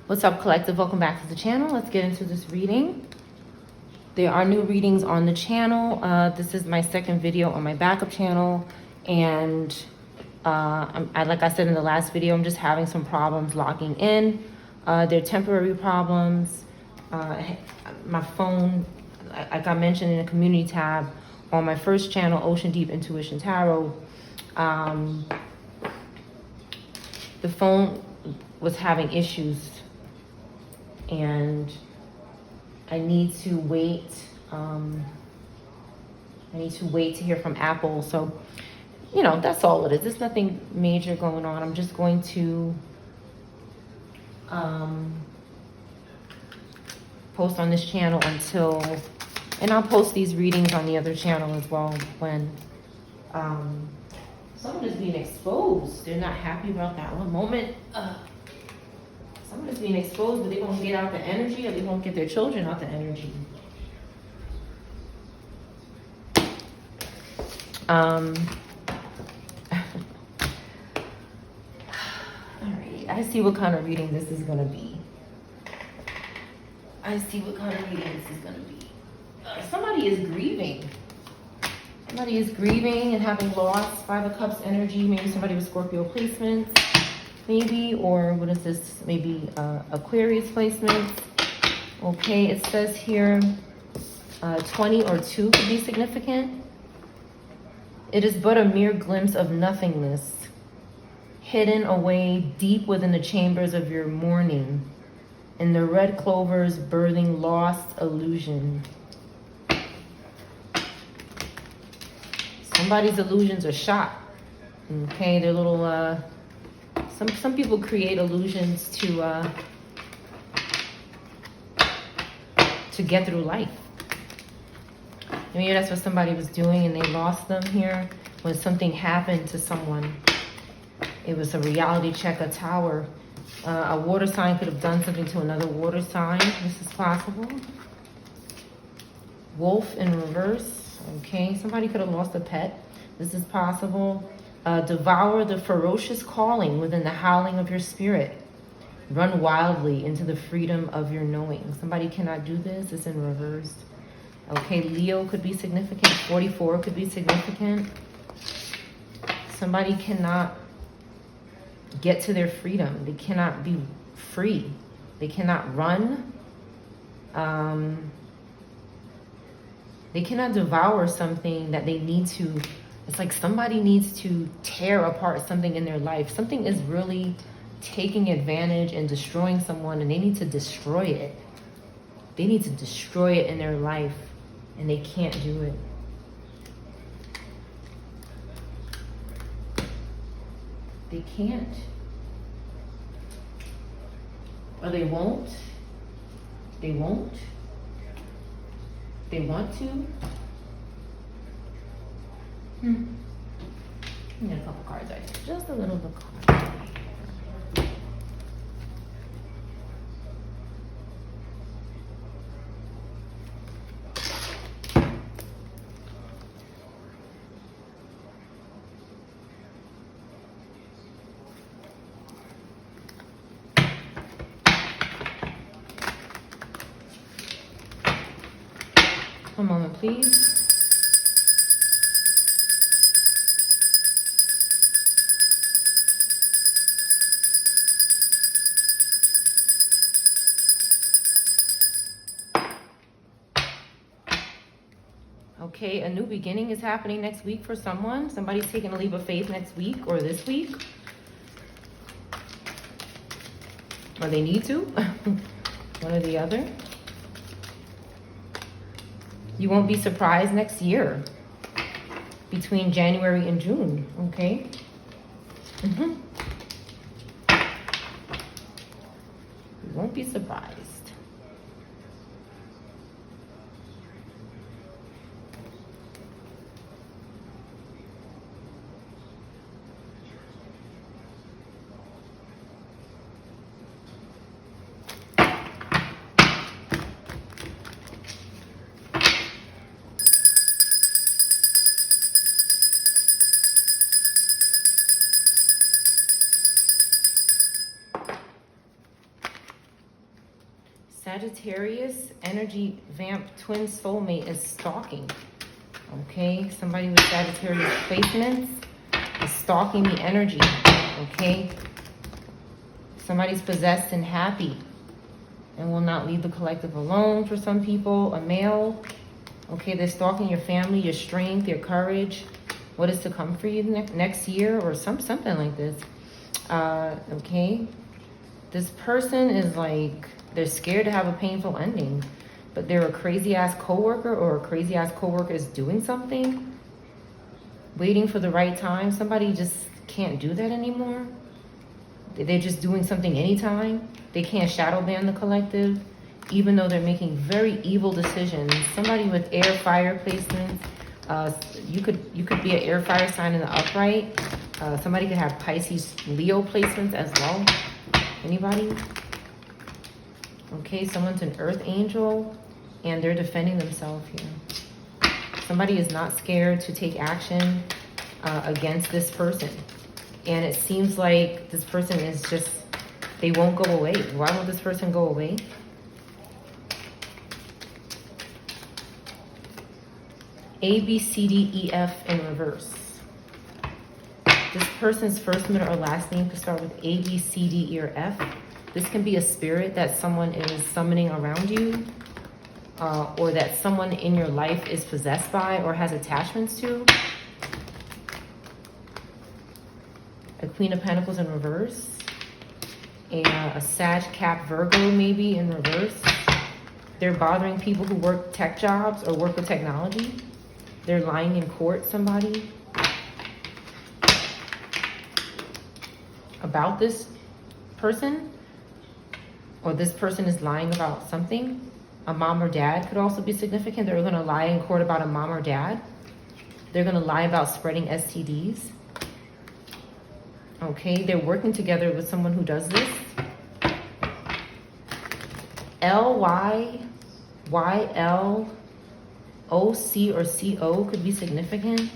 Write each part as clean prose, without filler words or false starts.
What's up, collective? Welcome back to the channel. Let's get into this reading. There are new readings on the channel. This is my second video on my backup channel, and like I said in the last video, I'm just having some problems logging in. They're temporary problems. My phone, like I mentioned in the community tab on my first channel, Ocean Deep Intuition Tarot, the phone was having issues, and I need to wait. I need to wait to hear from Apple. So, you know, that's all it is. There's nothing major going on. I'm just going to post on this channel until, and I'll post these readings on the other channel as well when someone is being exposed. They're not happy about that one moment. Someone is being exposed, but they won't get out the energy, or they won't get their children out the energy. Alright, I see what kind of reading this is gonna be. Somebody is grieving. Somebody is grieving and having lost 5 of Cups energy. Maybe somebody with Scorpio placements. Maybe, or what is this? Maybe Aquarius placements. Okay, it says here 20 or 2 could be significant. It is but a mere glimpse of nothingness, hidden away deep within the chambers of your mourning, in the red clovers birthing lost illusion. Somebody's illusions are shot. Okay, they're little some people create illusions to get through life. Maybe that's what somebody was doing and they lost them here when something happened to someone. It was a reality check, a tower. A water sign could have done something to another water sign. This is possible. Wolf in reverse. Okay, somebody could have lost a pet. This is possible. Devour the ferocious calling within the howling of your spirit. Run wildly into the freedom of your knowing. Somebody cannot do this. It's in reverse. Okay, Leo could be significant. 44 could be significant. Somebody cannot get to their freedom. They cannot be free. They cannot run. They cannot devour something that they need to. It's like somebody needs to tear apart something in their life. Something is really taking advantage and destroying someone, and they need to destroy it. They need to destroy it in their life, and they can't do it. They can't. Or they won't. They won't. They want to. I need a couple cards right here. Just a little bit of cards. One moment, please. Okay, a new beginning is happening next week for someone. Somebody's taking a leap of faith next week or this week. Or they need to. One or the other. You won't be surprised next year. Between January and June, okay? You won't be surprised. Sagittarius energy vamp twin soulmate is stalking. Okay, somebody with Sagittarius placements is stalking the energy. Okay, somebody's possessed and happy and will not leave the collective alone. For some people, a male. Okay, they're stalking your family, your strength, your courage, what is to come for you next year, or something like this. Okay, this person is like, they're scared to have a painful ending, but they're a crazy ass coworker, or a crazy ass coworker is doing something, waiting for the right time. Somebody just can't do that anymore. They're just doing something anytime. They can't shadow ban the collective, even though they're making very evil decisions. Somebody with air fire placements. You could be an air fire sign in the upright. Somebody could have Pisces Leo placements as well. Anybody? Okay, someone's an earth angel and they're defending themselves here. Somebody is not scared to take action against this person. And it seems like this person is just, they won't go away. Why won't this person go away? A, B, C, D, E, F in reverse. This person's first, middle, or last name could start with A, B, C, D, E, or F. This can be a spirit that someone is summoning around you, or that someone in your life is possessed by or has attachments to. A Queen of Pentacles in reverse. A Sag, Cap, Virgo maybe in reverse. They're bothering people who work tech jobs or work with technology. They're lying in court, somebody, about this person, or this person is lying about something. A mom or dad could also be significant. They're going to lie in court about a mom or dad. They're going to lie about spreading STDs. Okay, they're working together with someone who does this. LYYL. OC or CO could be significant.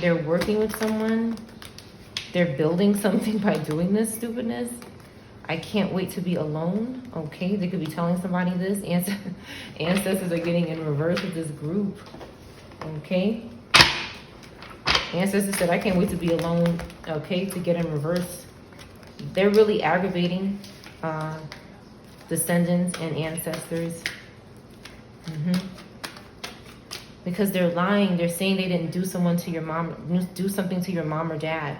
They're working with someone. They're building something by doing this stupidness. I can't wait to be alone. Okay, they could be telling somebody this. Ancestors are getting in reverse with this group. Okay. Ancestors said, I can't wait to be alone. Okay, to get in reverse. They're really aggravating descendants and ancestors. Because they're lying. They're saying they didn't do something to your mom or dad,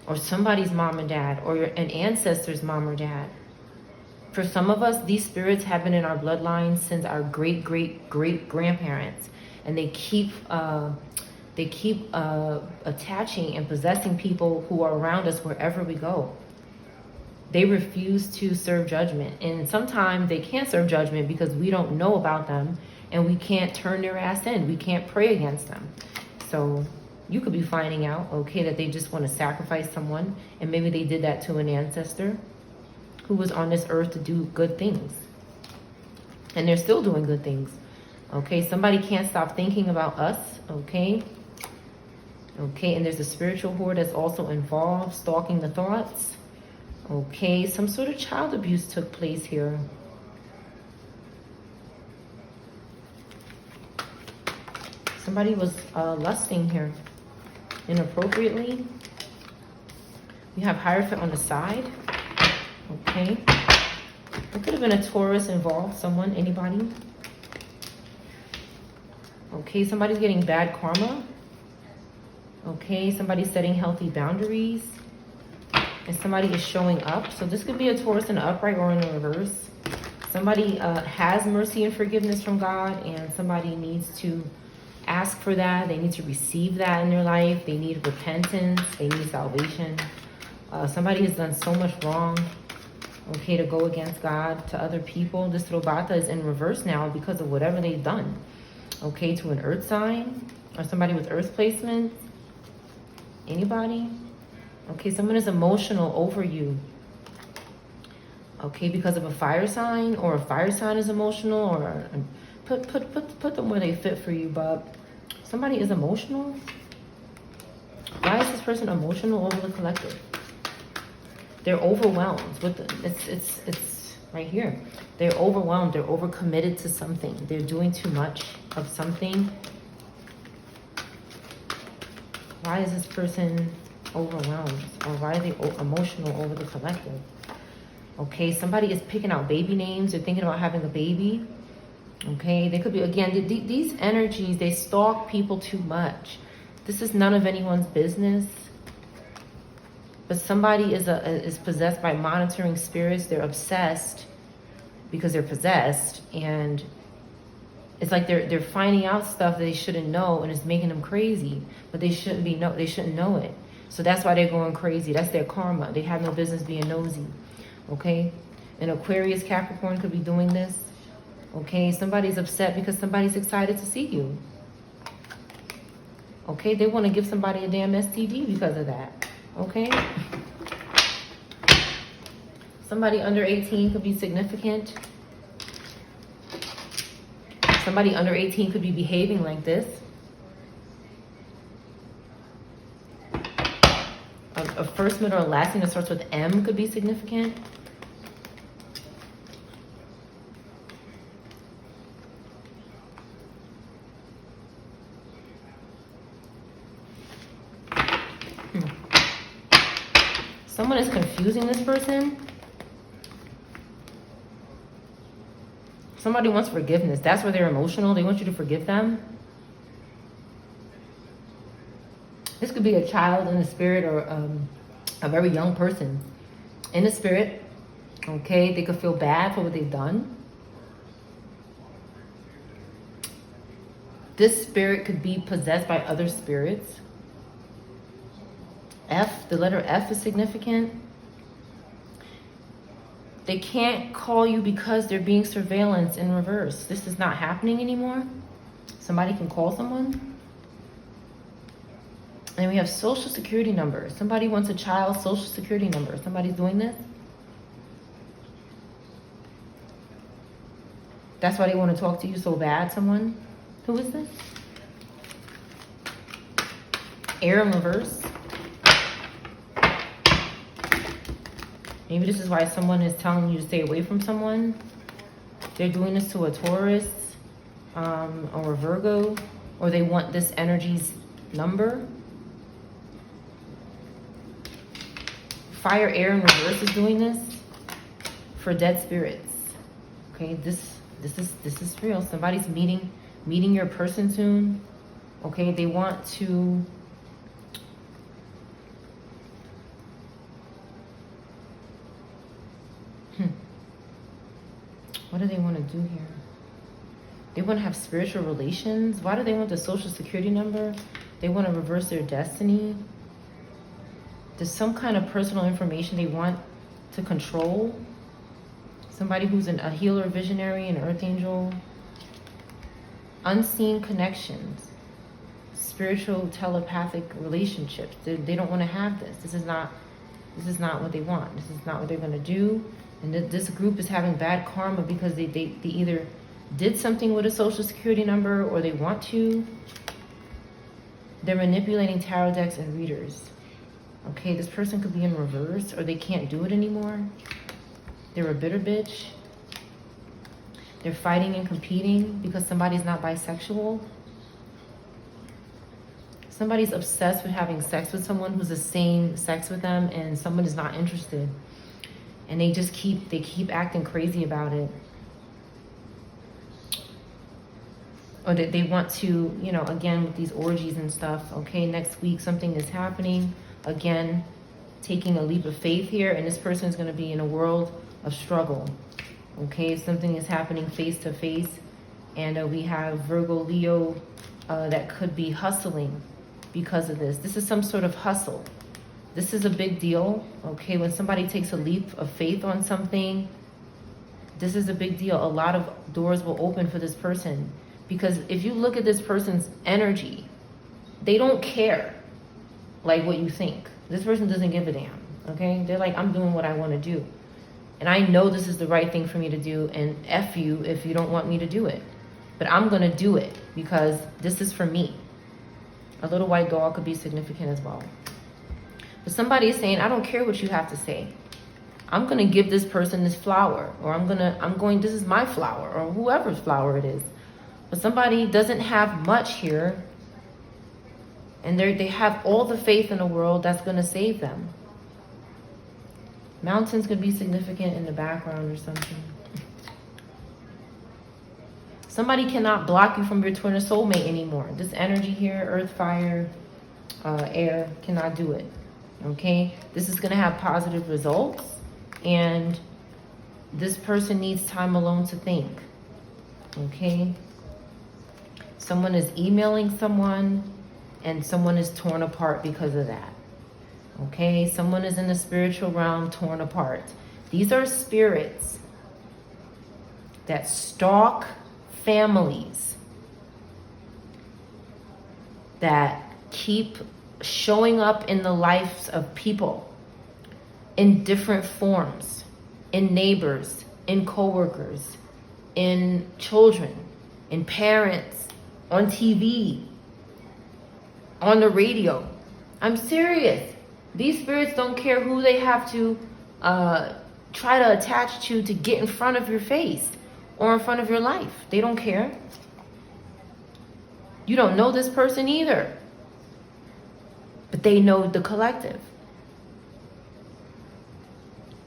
or somebody's mom and dad, or an ancestor's mom or dad. For some of us, these spirits have been in our bloodline since our great grandparents, and they keep attaching and possessing people who are around us wherever we go. They refuse to serve judgment. And sometimes they can't serve judgment because we don't know about them and we can't turn their ass in. We can't pray against them. So you could be finding out, okay, that they just want to sacrifice someone, and maybe they did that to an ancestor who was on this earth to do good things. And they're still doing good things. Okay, somebody can't stop thinking about us, okay? Okay, and there's a spiritual horde that's also involved, stalking the thoughts. Okay, some sort of child abuse took place here. Somebody was lusting here inappropriately. We have Hierophant on the side. Okay. It could have been a Taurus involved, someone, anybody. Okay, somebody's getting bad karma. Okay, somebody's setting healthy boundaries. And somebody is showing up. So this could be a Taurus in the upright or in the reverse. Somebody has mercy and forgiveness from God, and somebody needs to ask for that. They need to receive that in their life. They need repentance. They need salvation. Somebody has done so much wrong, okay, to go against God, to other people. This Robata is in reverse now because of whatever they've done, okay, to an earth sign or somebody with earth placement. Anybody? Okay, someone is emotional over you. Okay, because of a fire sign, or a fire sign is emotional, or put them where they fit for you, but somebody is emotional. Why is this person emotional over the collective? They're overwhelmed with it's right here. They're overwhelmed. They're overcommitted to something. They're doing too much of something. Why is this person overwhelmed? Or why are they emotional over the collective? Okay, somebody is picking out baby names. They're thinking about having a baby. Okay, they could be, again, these energies, they stalk people too much. This is none of anyone's business. But somebody is possessed by monitoring spirits. They're obsessed because they're possessed. And it's like they're finding out stuff that they shouldn't know, and it's making them crazy. But they shouldn't know it. So that's why they're going crazy. That's their karma. They have no business being nosy. Okay? An Aquarius, Capricorn could be doing this. Okay? Somebody's upset because somebody's excited to see you. Okay? They want to give somebody a damn STD because of that. Okay? Somebody under 18 could be significant. Somebody under 18 could be behaving like this. A first, middle, or last name that starts with M could be significant. Someone is confusing this person. Somebody wants forgiveness. That's where they're emotional. They want you to forgive them. This could be a child in the spirit, or a very young person in the spirit. Okay, they could feel bad for what they've done. This spirit could be possessed by other spirits. F, the letter F is significant. They can't call you because they're being surveillance in reverse. This is not happening anymore. Somebody can call someone. And we have social security number. Somebody wants a child's social security number. Somebody's doing this. That's why they want to talk to you so bad, someone. Who is this? Air in reverse. Maybe this is why someone is telling you to stay away from someone. They're doing this to a Taurus or a Virgo, or they want this energy's number. Fire, air in reverse is doing this for dead spirits. Okay, this is real. Somebody's meeting your person soon. Okay, they want to what do they want to do here? They want to have spiritual relations. Why do they want the social security number? They want to reverse their destiny. There's some kind of personal information they want to control. Somebody who's a healer, visionary, an earth angel. Unseen connections. Spiritual telepathic relationships. They don't want to have this. This is not what they want. This is not what they're going to do. And this group is having bad karma because they either did something with a social security number, or they want to. They're manipulating tarot decks and readers. Okay, this person could be in reverse, or they can't do it anymore. They're a bitter bitch. They're fighting and competing because somebody's not bisexual. Somebody's obsessed with having sex with someone who's the same sex with them, and someone is not interested. And they just keep acting crazy about it. Or they want to, again, with these orgies and stuff, okay, next week something is happening. Again, taking a leap of faith here, and this person is going to be in a world of struggle. Okay, something is happening face to face. And we have Virgo, Leo, that could be hustling because of this. This is some sort of hustle. This is a big deal, okay? When somebody takes a leap of faith on something, this is a big deal. A lot of doors will open for this person. Because if you look at this person's energy, they don't care like what you think. This person doesn't give a damn, okay? They're like, I'm doing what I want to do. And I know this is the right thing for me to do, and F you if you don't want me to do it. But I'm going to do it because this is for me. A little white dog could be significant as well. But somebody is saying, I don't care what you have to say. I'm going to give this person this flower, or this is my flower, or whoever's flower it is. But somebody doesn't have much here, and they have all the faith in the world that's going to save them. Mountains could be significant in the background or something. Somebody cannot block you from your twin or soulmate anymore. This energy here, earth, fire, air, cannot do it. Okay? This is going to have positive results. And this person needs time alone to think. Okay? Someone is emailing someone, and someone is torn apart because of that. Okay? Someone is in the spiritual realm torn apart. These are spirits that stalk families, that keep showing up in the lives of people in different forms, in neighbors, in coworkers, in children, in parents, on TV, on the radio. I'm serious. These spirits don't care who they have to try to attach to get in front of your face or in front of your life. They don't care. You don't know this person either, but they know the collective.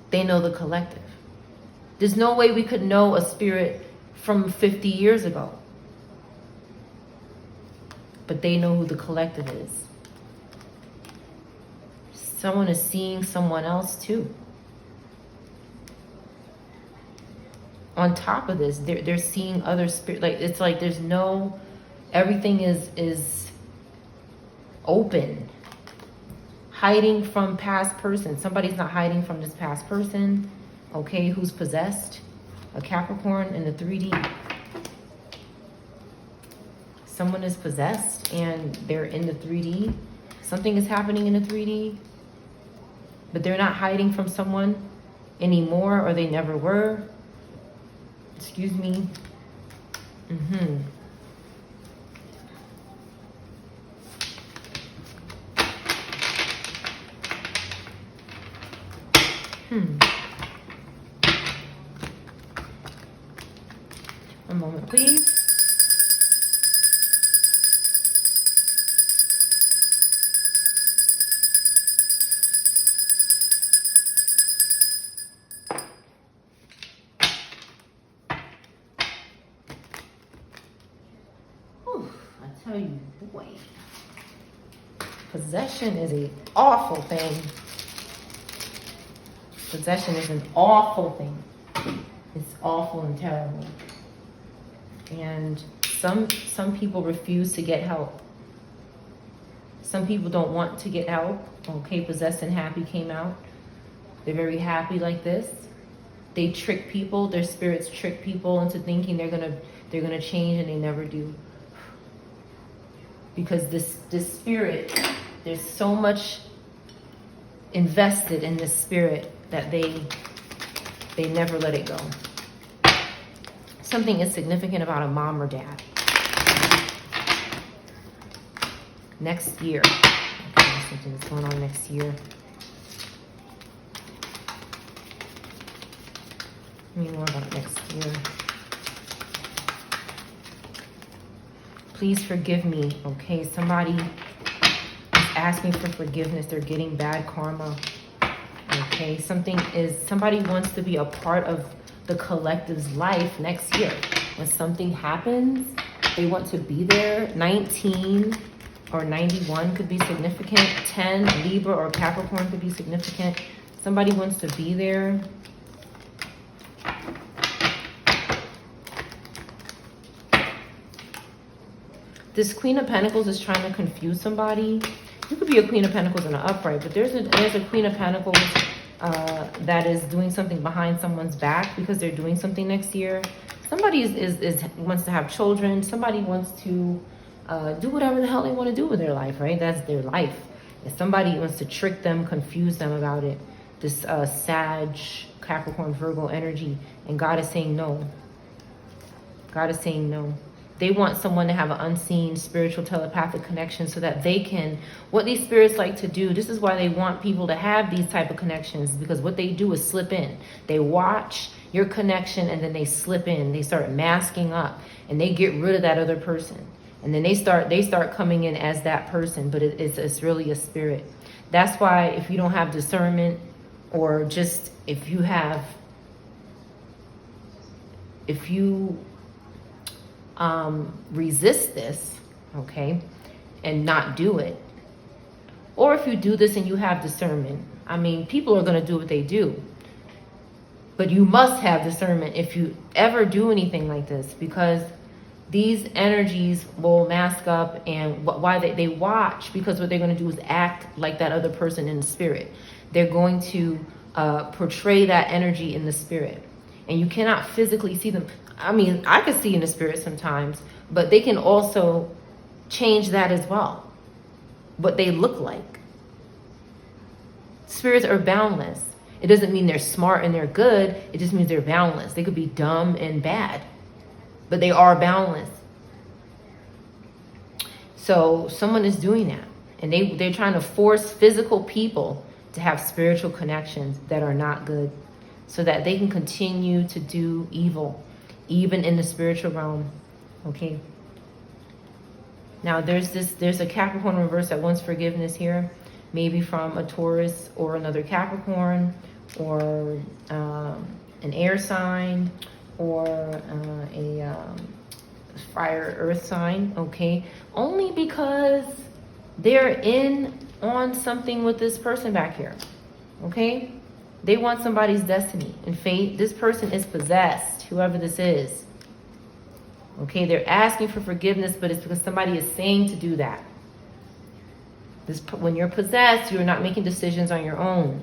They know the collective. There's no way we could know a spirit from 50 years ago, but they know who the collective is. Someone is seeing someone else too. On top of this, they're seeing other spirit. Like, it's like there's no, everything is open. Hiding from past person. Somebody's not hiding from this past person. Okay, who's possessed? A Capricorn in the 3D. Someone is possessed and they're in the 3D. Something is happening in the 3D. But they're not hiding from someone anymore, or they never were. Excuse me. One moment, please. I tell you, boy, possession is an awful thing. Possession is an awful thing. It's awful and terrible. And some people refuse to get help. Some people don't want to get help. Okay, Possessed and Happy came out. They're very happy like this. They trick people. Their spirits trick people into thinking they're gonna change, and they never do. Because this spirit, there's so much invested in this spirit that they never let it go. Something is significant about a mom or dad. Next year. Okay, something that's going on next year. Tell me more about next year. Please forgive me, okay? Somebody is asking for forgiveness. They're getting bad karma, okay? Somebody wants to be a part of the collective's life next year. When something happens, they want to be there. 19 or 91 could be significant. 10, Libra or Capricorn could be significant. Somebody wants to be there. This Queen of Pentacles is trying to confuse somebody. You could be a Queen of Pentacles in an upright, but there's a Queen of Pentacles that is doing something behind someone's back because they're doing something next year. Somebody wants to have children. Somebody wants to do whatever the hell they want to do with their life, right? That's their life. If somebody wants to trick them, confuse them about it, this Sag, Capricorn, Virgo energy, and God is saying no. God is saying no. They want someone to have an unseen spiritual telepathic connection so that they can, what these spirits like to do, this is why they want people to have these type of connections, because what they do is slip in. They watch your connection and then they slip in. They start masking up and they get rid of that other person. And then they start coming in as that person, but it's really a spirit. That's why if you don't have discernment, or just if you resist this, okay, and not do it, or if you do this and you have discernment, I mean, people are going to do what they do, but you must have discernment if you ever do anything like this, because these energies will mask up. And why they watch, because what they're going to do is act like that other person in the spirit. They're going to portray that energy in the spirit, and you cannot physically see them. I mean, I can see in the spirit sometimes, but they can also change that as well, what they look like. Spirits are boundless. It doesn't mean they're smart and they're good. It just means they're boundless. They could be dumb and bad, but they are boundless. So someone is doing that, and they're trying to force physical people to have spiritual connections that are not good, so that they can continue to do evil, even in the spiritual realm. Okay. Now there's a Capricorn reverse that wants forgiveness here, maybe from a Taurus or another Capricorn, or an air sign, or a fire earth sign. Okay, only because they're in on something with this person back here. Okay, they want somebody's destiny and fate. This person is possessed, whoever this is. Okay, they're asking for forgiveness, but it's because somebody is saying to do that. When you're possessed, you're not making decisions on your own.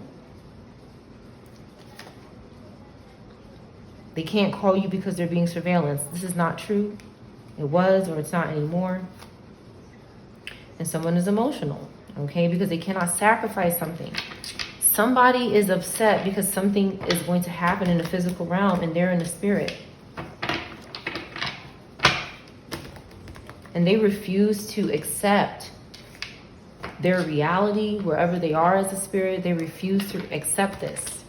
They can't call you because they're being surveillance. This is not true. It was, or it's not anymore. And someone is emotional, okay, because they cannot sacrifice something. Somebody is upset because something is going to happen in the physical realm, and they're in the spirit. And they refuse to accept their reality, wherever they are as a spirit. They refuse to accept this.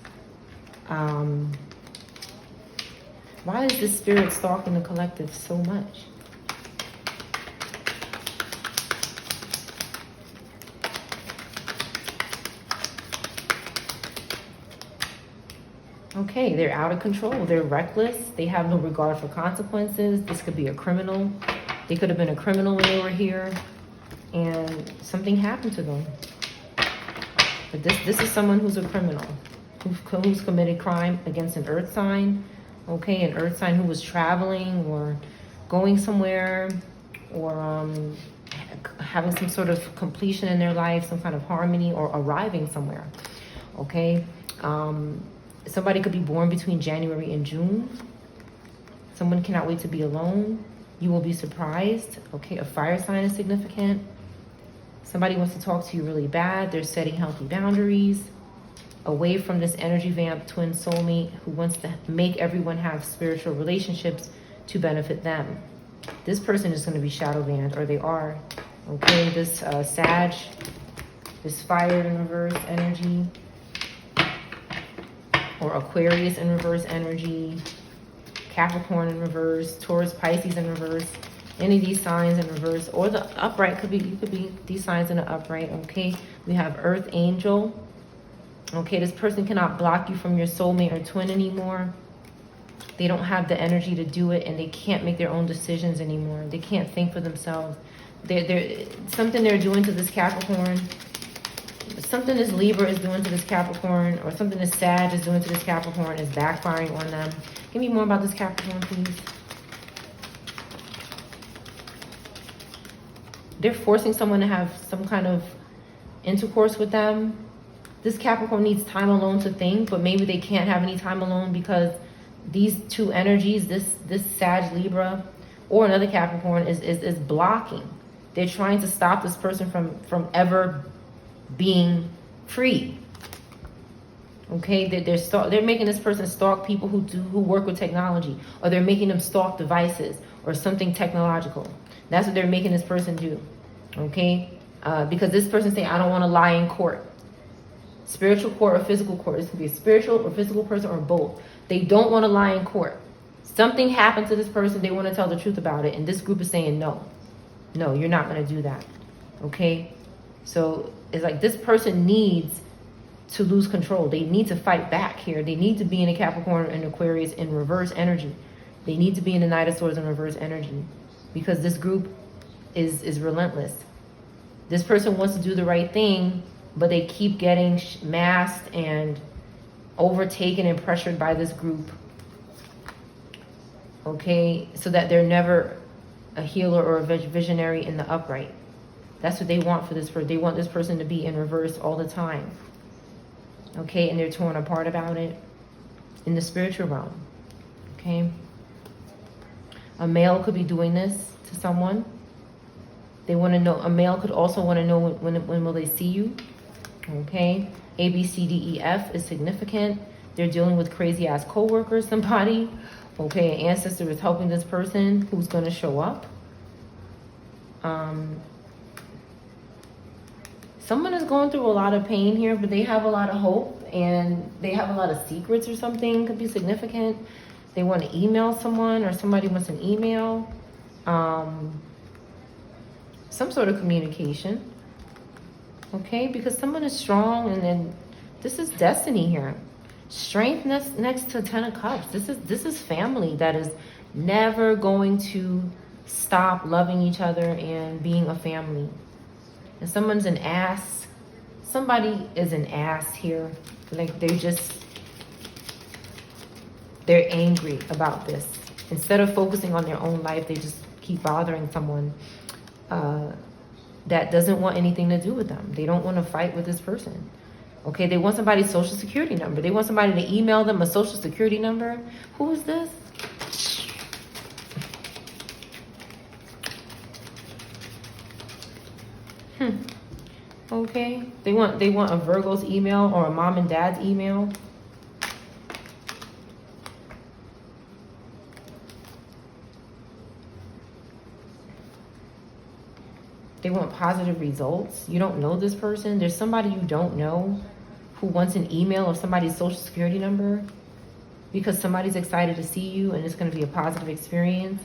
Why is this spirit stalking the collective so much? Okay, they're out of control. They're reckless. They have no regard for consequences. This could be a criminal. They could have been a criminal when they were here, and something happened to them. But this is someone who's a criminal, who's committed crime against an earth sign. Okay, an earth sign who was traveling or going somewhere, or having some sort of completion in their life, some kind of harmony, or arriving somewhere. Okay, somebody could be born between January and June. Someone cannot wait to be alone. You will be surprised. Okay, a fire sign is significant. Somebody wants to talk to you really bad. They're setting healthy boundaries away from this energy vamp twin soulmate who wants to make everyone have spiritual relationships to benefit them. This person is going to be shadow banned, or they are. Okay, this Sag, this fire in reverse energy, or Aquarius in reverse energy, Capricorn in reverse, Taurus, Pisces in reverse, any of these signs in reverse, or the upright could be these signs in the upright. Okay, we have Earth Angel. Okay, this person cannot block you from your soulmate or twin anymore. They don't have the energy to do it, and they can't make their own decisions anymore. They can't think for themselves. Something they're doing to this Capricorn, something this Libra is doing to this Capricorn, or something this Sag is doing to this Capricorn is backfiring on them. Give me more about this Capricorn, please. They're forcing someone to have some kind of intercourse with them. This Capricorn needs time alone to think, but maybe they can't have any time alone because these two energies, this Sag Libra or another Capricorn is blocking. They're trying to stop this person from ever being free. Okay, they're making this person stalk people who work with technology, or they're making them stalk devices, or something technological. That's what they're making this person do, okay? Because this person saying, I don't want to lie in court. Spiritual court or physical court. This could be a spiritual or physical person or both. They don't want to lie in court. Something happened to this person. They want to tell the truth about it. And this group is saying, no, you're not going to do that. Okay? So it's like this person needs to lose control. They need to fight back here. They need to be in a Capricorn and Aquarius in reverse energy. They need to be in the Knight of Swords in reverse energy. Because this group is relentless. This person wants to do the right thing, but they keep getting masked and overtaken and pressured by this group. Okay, so that they're never a healer or a visionary in the upright. That's what they want for this person. They want this person to be in reverse all the time. Okay, and they're torn apart about it in the spiritual realm. Okay, a male could be doing this to someone. They want to know, a male could also want to know when will they see you. Okay, A, B, C, D, E, F is significant. They're dealing with crazy ass co-workers, somebody. Okay, an ancestor is helping this person who's going to show up. Someone is going through a lot of pain here, but they have a lot of hope and they have a lot of secrets or something. Could be significant. They want to email someone or somebody wants an email. Some sort of communication. Okay, because someone is strong, and then this is destiny here. Strength next to 10 of Cups. This is family that is never going to stop loving each other and being a family. And someone's an ass. Somebody is an ass here. Like they're angry about this. Instead of focusing on their own life, they just keep bothering someone that doesn't want anything to do with them. They don't want to fight with this person. Okay, they want somebody's social security number. They want somebody to email them a social security number. Who is this? Okay, they want a Virgo's email or a mom and dad's email. They want positive results. You don't know this person. There's somebody you don't know who wants an email of somebody's social security number because somebody's excited to see you and it's going to be a positive experience.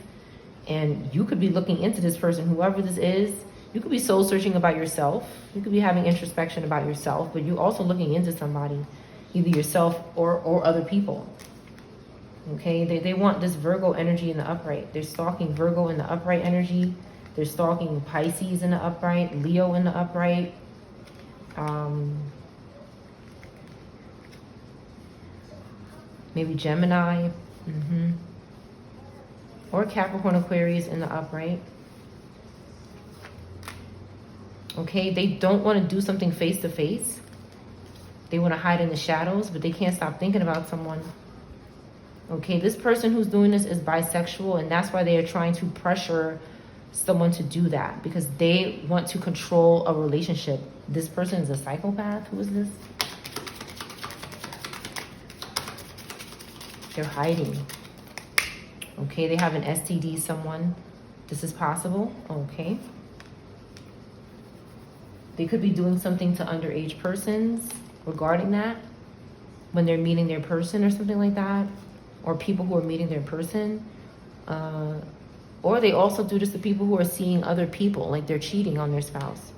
And you could be looking into this person, whoever this is. You could be soul searching about yourself. You could be having introspection about yourself, but you're also looking into somebody, either yourself or other people. Okay, they want this Virgo energy in the upright. They're stalking Virgo in the upright energy. They're stalking Pisces in the upright, Leo in the upright. Maybe Gemini. Or Capricorn, Aquarius in the upright. Okay, they don't want to do something face to face. They want to hide in the shadows, but they can't stop thinking about someone. Okay, this person who's doing this is bisexual, and that's why they are trying to pressure someone to do that, because they want to control a relationship. This person is a psychopath. Who is this? They're hiding. Okay, they have an STD, someone. This is possible. Okay. They could be doing something to underage persons regarding that when they're meeting their person or something like that, or people who are meeting their person. Or they also do this to people who are seeing other people, like they're cheating on their spouse.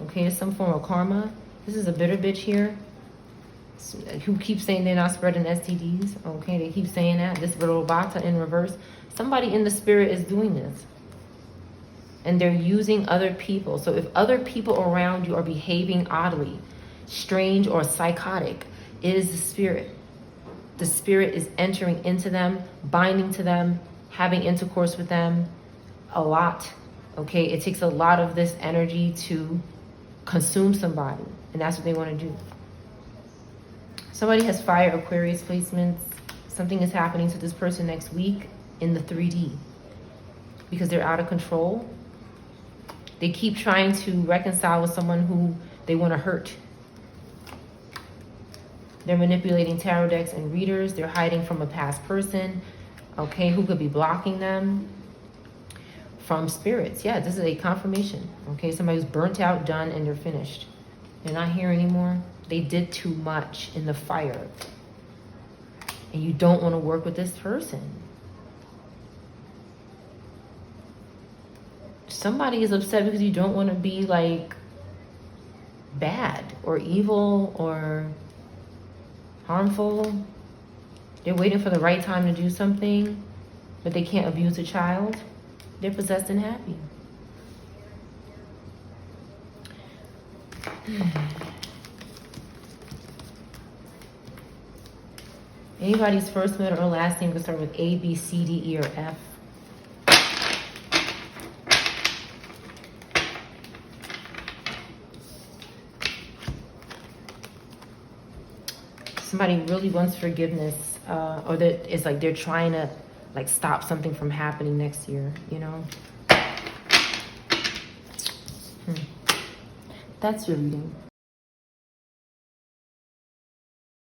Okay, it's some form of karma. This is a bitter bitch here who keeps saying they're not spreading STDs. Okay, they keep saying that. This little bata in reverse. Somebody in the spirit is doing this. And they're using other people. So if other people around you are behaving oddly, strange or psychotic, it is the spirit. The spirit is entering into them, binding to them, having intercourse with them a lot. Okay, it takes a lot of this energy to consume somebody, and that's what they want to do. Somebody has fire Aquarius placements. Something is happening to this person next week in the 3D because they're out of control. They keep trying to reconcile with someone who they want to hurt. They're manipulating tarot decks and readers. They're hiding from a past person, okay, who could be blocking them. from spirits. Yeah, this is a confirmation. Okay, somebody who's burnt out, done, and they're finished. They're not here anymore. They did too much in the fire. And you don't want to work with this person. Somebody is upset because you don't want to be like bad or evil or harmful. They're waiting for the right time to do something, but they can't abuse a child. They're possessed and happy. Anybody's first, middle, or last name can start with A, B, C, D, E, or F. Somebody really wants forgiveness, or that it's like they're trying to like stop something from happening next year, you know? That's your reading.